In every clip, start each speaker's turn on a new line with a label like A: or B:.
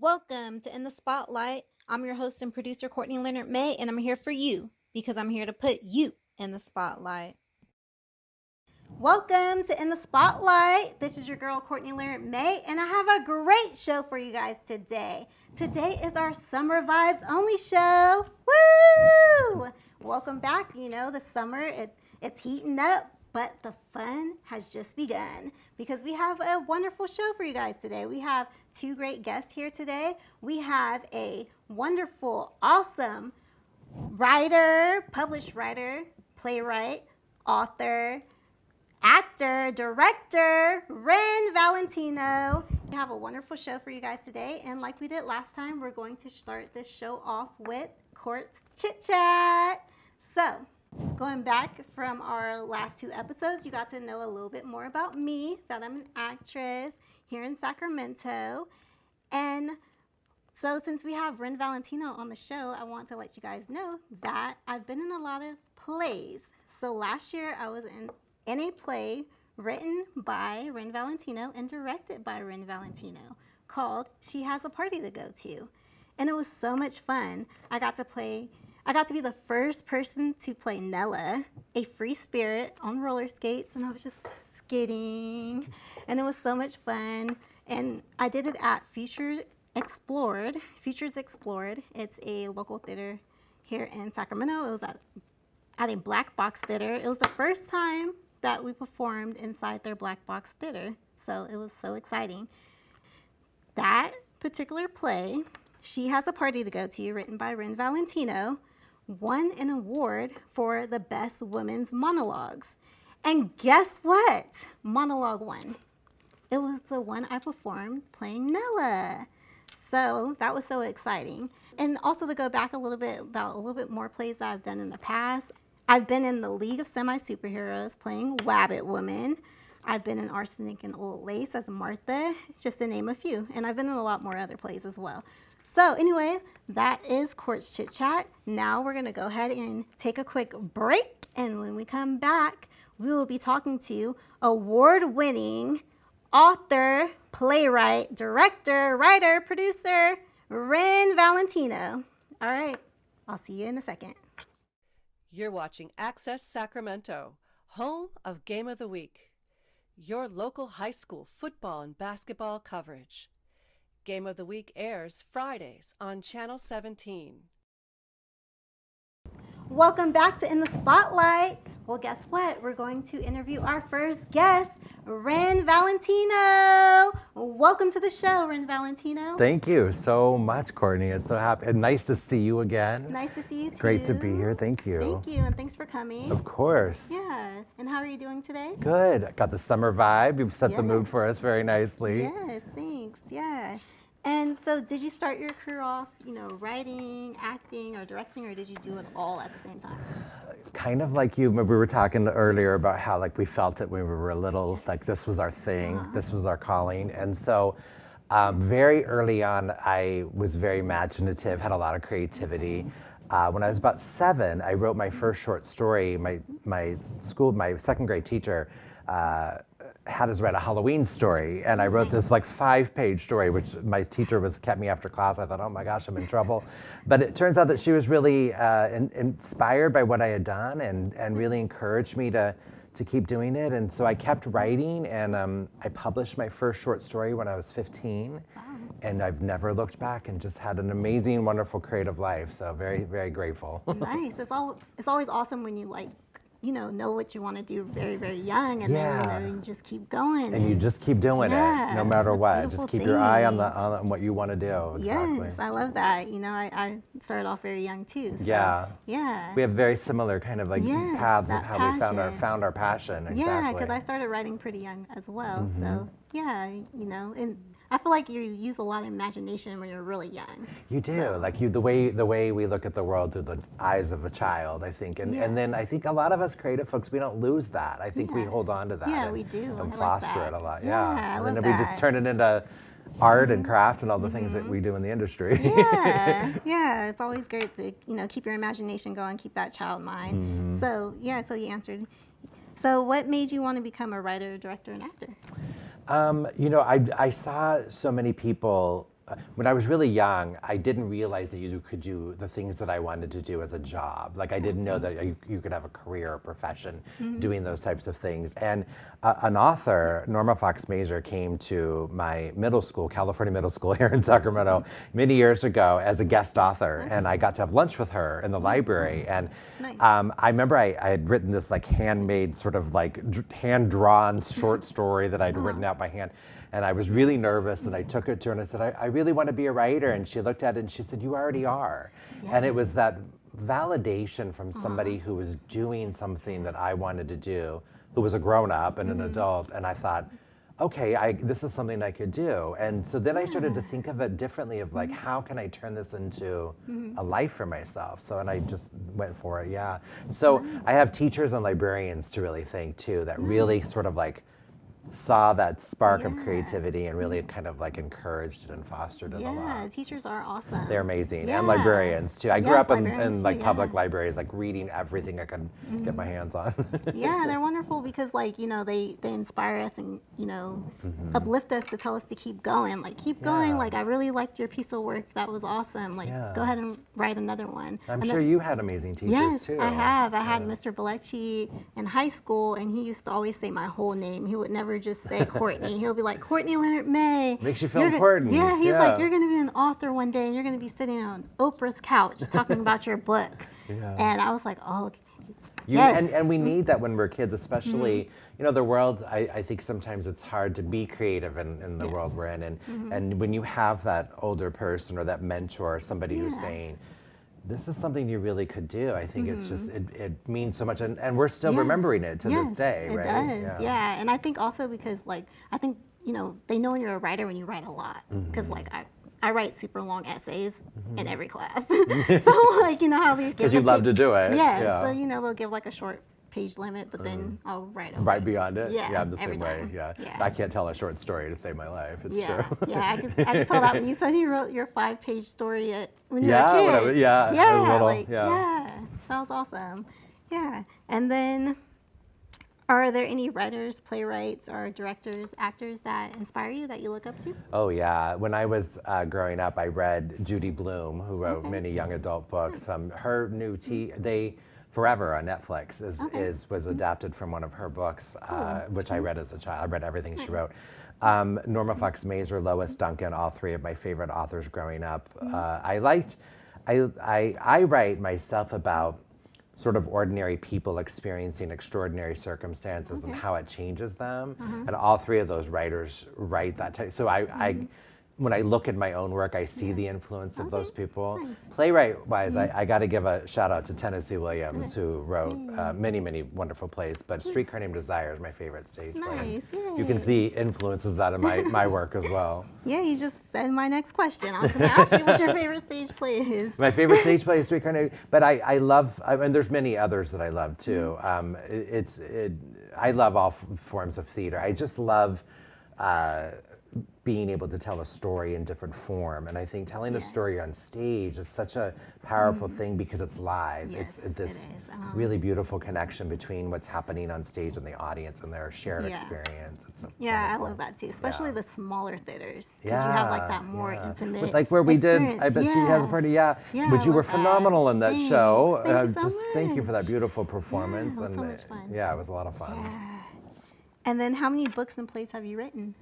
A: Welcome to In the Spotlight. I'm your host and producer, Courtney Leonard May, and I'm here for you because I'm here to put you in the spotlight. Welcome to In the Spotlight. This is your girl, Courtney Leonard May, and I have a great show for you guys today. Today is our Summer Vibes Only show. Woo! Welcome back. You know, the summer, it's heating up. But the fun has just begun because we have a wonderful show for you guys today. We have two great guests here today. We have a wonderful, awesome writer, published writer, playwright, author, actor, director, Wren Valentino. We have a wonderful show for you guys today. And like we did last time, we're going to start this show off with Court's Chit Chat. So, going back from our last two episodes, you got to know a little bit more about me, that I'm an actress here in Sacramento. And so since we have Wren Valentino on the show, I want to let you guys know that I've been in a lot of plays. So last year I was in a play written by Wren Valentino and directed by Wren Valentino called She Has a Party to Go To. And it was so much fun. I got to be the first person to play Nella, a free spirit on roller skates, and I was just skating, and it was so much fun. And I did it at Futures Explored. It's a local theater here in Sacramento. It was at a black box theater. It was the first time that we performed inside their black box theater, so it was so exciting. That particular play, She Has a Party to Go To, written by Wren Valentino, won an award for the best women's monologues. And guess what? Monologue won. It was the one I performed playing Nella. So that was so exciting. And also to go back a little bit more plays that I've done in the past. I've been in the League of Semi-Superheroes playing Wabbit Woman. I've been in Arsenic and Old Lace as Martha, just to name a few. And I've been in a lot more other plays as well. So anyway, that is Court's Chit Chat. Now we're going to go ahead and take a quick break. And when we come back, we will be talking to award-winning author, playwright, director, writer, producer, Wren Valentino. All right, I'll see you in a second.
B: You're watching Access Sacramento, home of Game of the Week, your local high school football and basketball coverage. Game of the Week airs Fridays on Channel 17.
A: Welcome back to In the Spotlight. Well, guess what? We're going to interview our first guest, Wren Valentino. Welcome to the show, Wren Valentino.
C: Thank you so much, Courtney. It's so happy and nice to see you again.
A: Nice to see you too.
C: Great to be here. Thank you.
A: Thank you, and thanks for coming.
C: Of course.
A: Yeah. And how are you doing today?
C: Good. Got the summer vibe. You've set the
A: Yes.
C: mood for us very nicely.
A: Yes, thanks. Yeah. And so did you start your career off, writing, acting, or directing, or did you do it all at the same time?
C: Kind of like you. We were talking earlier about how we felt it when we were little, like this was our thing, this was our calling. And so very early on, I was very imaginative, had a lot of creativity. When I was about 7, I wrote my first short story. My second grade teacher had us write a Halloween story, and I wrote this 5-page story, which my teacher kept me after class. I thought, oh my gosh, I'm in trouble. But it turns out that she was really inspired by what I had done and really encouraged me to keep doing it. And so I kept writing, and I published my first short story when I was 15.
A: Wow.
C: And I've never looked back and just had an amazing, wonderful creative life. So very, very grateful.
A: Nice. It's always awesome when you know what you want to do very, very young, and then you just keep going.
C: And you just keep doing it, no matter what. Just keep your eye on what you want to do. Exactly.
A: Yes, I love that. I started off very young too. So,
C: yeah.
A: Yeah.
C: We have very similar kind of paths of how we found our passion. Exactly.
A: Yeah, because I started writing pretty young as well. Mm-hmm. So yeah, and I feel like you use a lot of imagination when you're really young.
C: You do,
A: so.
C: The way we look at the world through the eyes of a child, I think, and then I think a lot of us creative folks, we don't lose that. I think we hold on to that.
A: Yeah, we do.
C: And foster it a lot. Yeah,
A: and
C: then we just turn it into art and craft and all the things that we do in the industry.
A: Yeah, it's always great to keep your imagination going, keep that child mind. So you answered. So what made you want to become a writer, director, and actor?
C: I saw so many people when I was really young, I didn't realize that you could do the things that I wanted to do as a job. Like I didn't know that you could have a career or profession doing those types of things. And an author, Norma Fox Mazer, came to my middle school, California middle school here in Sacramento, many years ago as a guest author. And I got to have lunch with her in the library. And
A: Nice.
C: I remember I had written this like handmade sort of like hand-drawn short story that I'd written out by hand. And I was really nervous, and I took it to her and I said, I really want to be a writer. And she looked at it and she said, you already are. And it was that validation from somebody who was doing something that I wanted to do, who was a grown-up and an adult. And I thought, okay, this is something I could do. And so then I started to think of it differently of like, how can I turn this into a life for myself? So, and I just went for it, yeah. So I have teachers and librarians to really thank too, that really sort of like saw that spark of creativity and really kind of like encouraged it and fostered it a lot.
A: Yeah, teachers are awesome.
C: They're amazing.
A: Yeah.
C: And librarians too. I grew
A: Yes,
C: up in
A: librarians
C: like
A: too,
C: public
A: yeah.
C: libraries, like reading everything I could get my hands on.
A: Yeah, they're wonderful because like, you know, they inspire us and, you know, uplift us to tell us to keep going. Like keep going.
C: Yeah.
A: Like I really liked your piece of work. That was awesome. Like
C: Yeah.
A: go ahead and write another one.
C: I'm
A: And
C: sure
A: then-
C: you had amazing teachers
A: Yes,
C: too.
A: I have. I had Mr. Belechi in high school, and he used to always say my whole name. He would never just say Courtney. He'll be like, Courtney Leonard May.
C: Makes you feel
A: You're go-
C: important.
A: Yeah, he's
C: Yeah.
A: like, you're going to be an author one day, and you're going to be sitting on Oprah's couch talking about your book.
C: Yeah.
A: And I was like, oh, okay.
C: You,
A: Yes.
C: and we need that when we're kids, especially, you know, the world, I think sometimes it's hard to be creative in the world we're in. And when you have that older person or that mentor, somebody who's saying, this is something you really could do. I think it's just, it means so much. And we're still remembering it to this day,
A: it
C: right?
A: does. Yeah. And I think also because, like, I think, you know, they know when you're a writer when you write a lot. Because, like, I write super long essays in every class. So, like, you know how we give
C: Because you love to do it.
A: Yeah. So, you know, they'll give, like, a short page limit, but then I'll write a
C: Right beyond it?
A: Yeah,
C: I'm the
A: every
C: same way.
A: time.
C: Yeah.
A: Yeah.
C: I can't tell a short story to save my life. It's true.
A: Yeah, I could tell that when you said you wrote your 5-page story when you were
C: Yeah,
A: a kid.
C: whatever, yeah, I was
A: Yeah,
C: little,
A: like,
C: yeah.
A: yeah, that was awesome. Yeah, and then are there any writers, playwrights, or directors, actors that inspire you that you look up to?
C: Oh yeah, when I was growing up, I read Judy Blume, who wrote many young adult books. Her new they Forever on Netflix was adapted from one of her books, which I read as a child. I read everything she wrote. Norma Fox Mazer, Lois Duncan, all three of my favorite authors growing up. I write myself about sort of ordinary people experiencing extraordinary circumstances and how it changes them. And all three of those writers write that type. So when I look at my own work, I see the influence of those people.
A: Nice.
C: Playwright-wise, I got to give a shout out to Tennessee Williams, who wrote many, many wonderful plays, but Streetcar Named Desire is my favorite stage play.
A: Nice,
C: You can
A: yay.
C: see influences of that in my work as well.
A: Yeah, you just said my next question. I was going to ask you what your favorite stage play is.
C: My favorite stage play is Streetcar Named, but I love, and there's many others that I love too. I love all forms of theater. I just love being able to tell a story in different form. And I think telling a story on stage is such a powerful thing because it's live.
A: Yes,
C: It's this
A: it is.
C: really beautiful connection between what's happening on stage and the audience and their shared
A: Yeah.
C: experience. It's
A: Yeah, I
C: wonderful.
A: love that too, especially
C: Yeah.
A: the smaller theaters, because you have like that more
C: yeah.
A: intimate.
C: But like where we did, I bet she has a party. Yeah,
A: Yeah,
C: but
A: I
C: you were
A: love that.
C: phenomenal in that
A: Thanks.
C: show.
A: Thank you so
C: Just thank you for that
A: much.
C: beautiful performance.
A: it was
C: and
A: so much fun.
C: Yeah, it was a lot of fun.
A: Yeah. And then, how many books and plays have you written?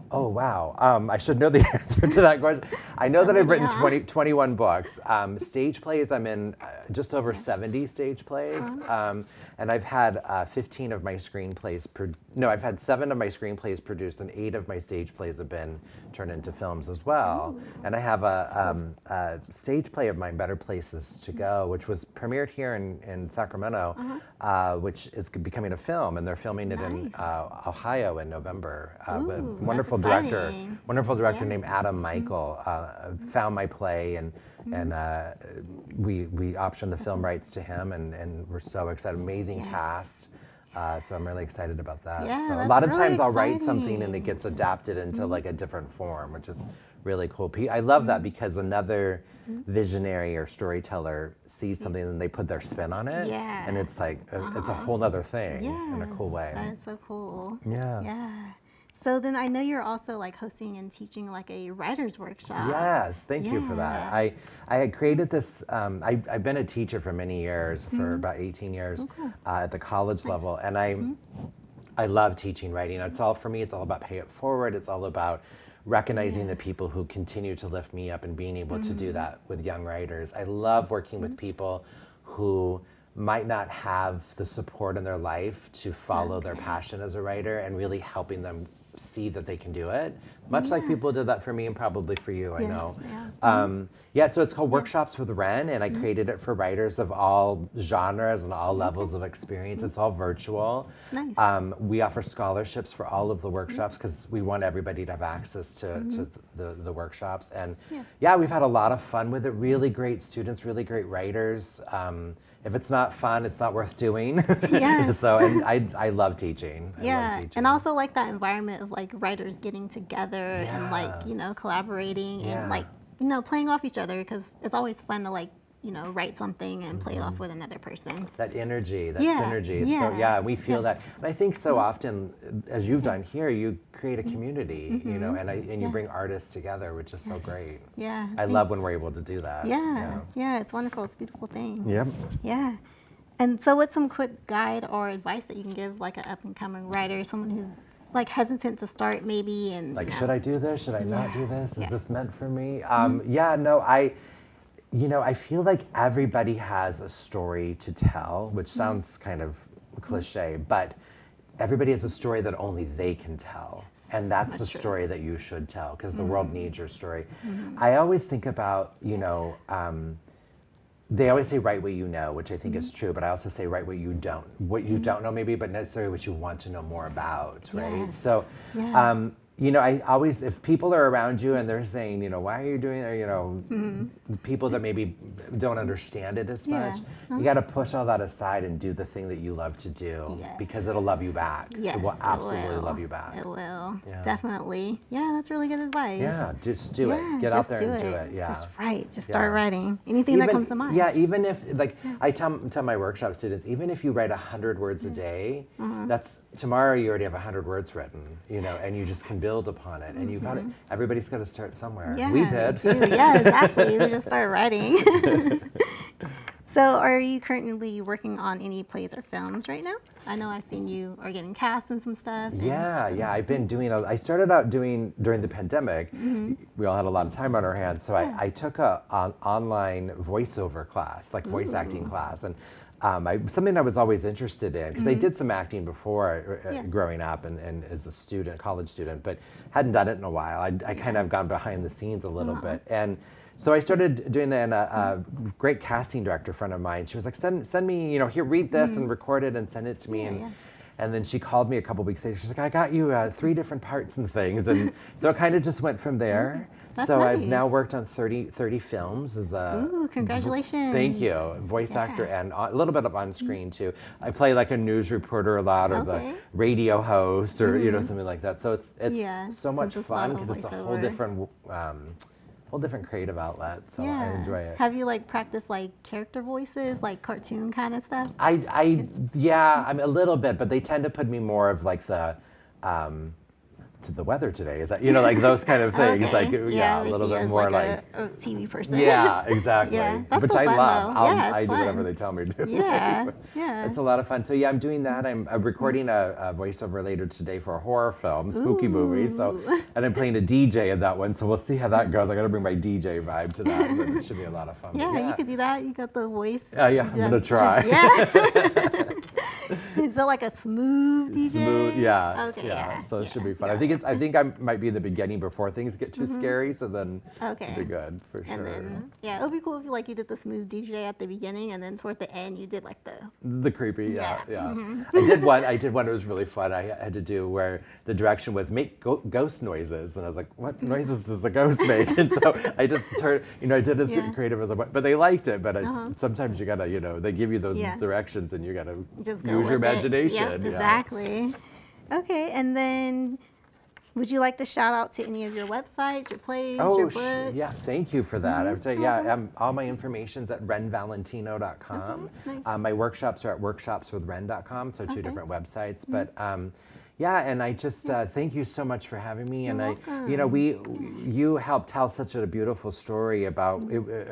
C: Oh, wow. I should know the answer to that question. I know that I've written
A: Yeah.
C: 21 books. Stage plays, I'm in just over 70 stage plays. And I've had 15 of my screenplays, I've had 7 of my screenplays produced, and 8 of my stage plays have been turned into films as well. And I have a stage play of mine, Better Places to Go, which was premiered here in Sacramento, which is becoming a film, and they're filming it in Ohio in November. With
A: Ooh,
C: wonderful
A: that's
C: director,
A: exciting.
C: wonderful director named Adam Michael found my play, and we optioned the film rights to him, and we're so excited. Amazing cast. So I'm really excited about that.
A: Yeah,
C: So a
A: that's
C: lot of
A: really
C: times I'll write something and it
A: exciting.
C: gets adapted into like a different form, which is really cool. I love that because another visionary or storyteller sees something and they put their spin on it.
A: Yeah.
C: And it's like, it's a whole nother thing in a cool way.
A: That is so cool.
C: Yeah.
A: Yeah. So then I know you're also like hosting and teaching like a writer's workshop.
C: Yes, thank you for that.
A: Yeah.
C: I had created this, I've been a teacher for many years, for about 18 years at the college level, and I love teaching writing. It's all, for me, it's all about pay it forward. It's all about recognizing the people who continue to lift me up and being able to do that with young writers. I love working with people who might not have the support in their life to follow their passion as a writer, and really helping them see that they can do it. Much like people did that for me and probably for you, I know. So it's called Workshops with Wren, and I created it for writers of all genres and all levels of experience. It's all virtual.
A: Nice.
C: We offer scholarships for all of the workshops because we want everybody to have access to the workshops. And we've had a lot of fun with it. Really great students, really great writers. If it's not fun, it's not worth doing.
A: Yes.
C: So, and I love teaching. I love teaching.
A: And also like that environment of like writers getting together and like, you know, collaborating and like, you know, playing off each other, because it's always fun to like, you know, write something and play it off with another person.
C: That energy, that synergy. So we feel that. And I think so often, as you've done here, you create a community, you know, and you bring artists together, which is so great.
A: Yeah.
C: I love when we're able to do that.
A: Yeah, it's wonderful. It's a beautiful thing.
C: Yep.
A: Yeah. And so what's some quick guide or advice that you can give like an up and coming writer, someone who's like hesitant to start maybe, and
C: like, should I do this? Should I not do this? Is this meant for me? You know, I feel like everybody has a story to tell, which sounds kind of cliche, but everybody has a story that only they can tell. And that's the story that you should tell, because the world needs your story. I always think about, you know, they always say write what you know, which I think is true, but I also say write what you don't. What you don't know maybe, but necessarily what you want to know more about, right? So, you know, I always, if people are around you and they're saying, you know, why are you doing that, you know, people that maybe don't understand it as much, you got to push all that aside and do the thing that you love to do, because it'll love you back.
A: Yes,
C: it will absolutely love you back.
A: It will, definitely. Yeah, that's really good advice.
C: Yeah, just do it. Get out there and do it. Yeah.
A: Just write. Just start writing. Anything that comes to mind.
C: Yeah, even if, like, I tell my workshop students, even if you write 100 words a day, that's, tomorrow you already have 100 words written, you know, and you just can build upon it. And you got it. Everybody's got to start somewhere.
A: Yeah,
C: we did.
A: Yeah, exactly. We just started writing. So are you currently working on any plays or films right now? I know I've seen you are getting cast in some stuff.
C: Yeah, I've been doing, I started out doing, during the pandemic, we all had a lot of time on our hands, so I took an online voiceover class, like voice acting class. And something I was always interested in, because I did some acting before growing up and as a student, college student, but hadn't done it in a while. I kind of gone behind the scenes a little bit. And so I started doing that, and a great casting director friend of mine, she was like, send me, you know, here, read this and record it and send it to me. And then she called me a couple weeks later. She's like, I got you 3 different parts and things. And so it kind of just went from there.
A: That's
C: so
A: nice.
C: I've now worked on 30 films as a...
A: Ooh, congratulations.
C: Thank you. Voice actor and a little bit of on-screen too. I play like a news reporter a lot, or the radio host, or you know, something like that. So it's so much fun, because it's a whole different creative outlet. So I enjoy it.
A: Have you like practiced like character voices, like cartoon kind of stuff?
C: I'm a little bit, but they tend to put me more of like the to the weather today. Is that, you know, like those kind of things, like a little bit more like
A: a TV person.
C: Yeah, exactly.
A: That's
C: which
A: so
C: I
A: fun,
C: love.
A: though.
C: I do
A: fun.
C: whatever they tell me to do.
A: Yeah.
C: It's a lot of fun. So I'm doing that. I'm recording a voiceover later today for a horror film, spooky movie. So, and I'm playing a DJ in that one. So we'll see how that goes. I got to bring my DJ vibe to that. But it should be a lot of fun.
A: Yeah, you could do that. You got the voice.
C: I'm gonna try.
A: Is that like a smooth DJ?
C: Smooth, yeah.
A: Okay,
C: So it should be fun. I think I might be in the beginning before things get too scary. So then it'll be good for sure.
A: And then it would be cool if you did the smooth DJ at the beginning, and then toward the end you did like the
C: creepy. I did one. It was really fun. I had to do where the direction was make ghost noises, and I was like, what noises does a ghost make? And so I just turned, I did as creative as I went, but they liked it. But sometimes you gotta, they give you those directions, and you gotta
A: just
C: use your imagination.
A: Yep, exactly. Okay, and then would you like to shout out to any of your websites, your plays, your books?
C: Yeah, thank you for that. I would say, all my information's at wrenvalentino.com.
A: Nice.
C: My workshops are at workshopswithwren.com, so 2 different websites. But Yeah, and I just thank you so much for having me.
A: You're
C: And
A: welcome.
C: you helped tell such a beautiful story about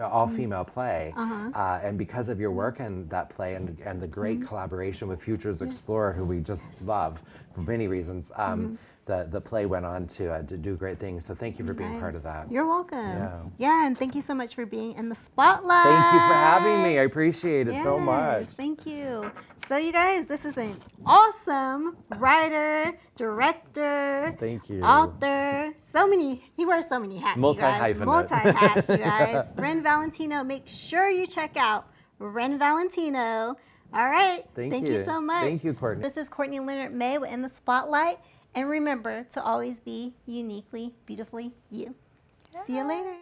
C: all-female play,
A: Uh-huh.
C: and because of your work in that play and the great collaboration with Futures Explorer, who we just love for many reasons, the play went on to do great things. So thank you for being part of that.
A: You're welcome.
C: Yeah.
A: Yeah, and thank you so much for being in the spotlight.
C: Thank you for having me. I appreciate it so much.
A: Yes, thank you. So you guys, this is an awesome writer, director,
C: Thank you.
A: author. He wears so many hats, you guys.
C: Multi-hyphenate.
A: Multi-hats, you guys. Wren Valentino. Make sure you check out Wren Valentino. All right.
C: Thank
A: you
C: you.
A: so much.
C: Thank you, Courtney.
A: This is Courtney Leonard May with In the Spotlight. And remember to always be uniquely, beautifully you. See you later.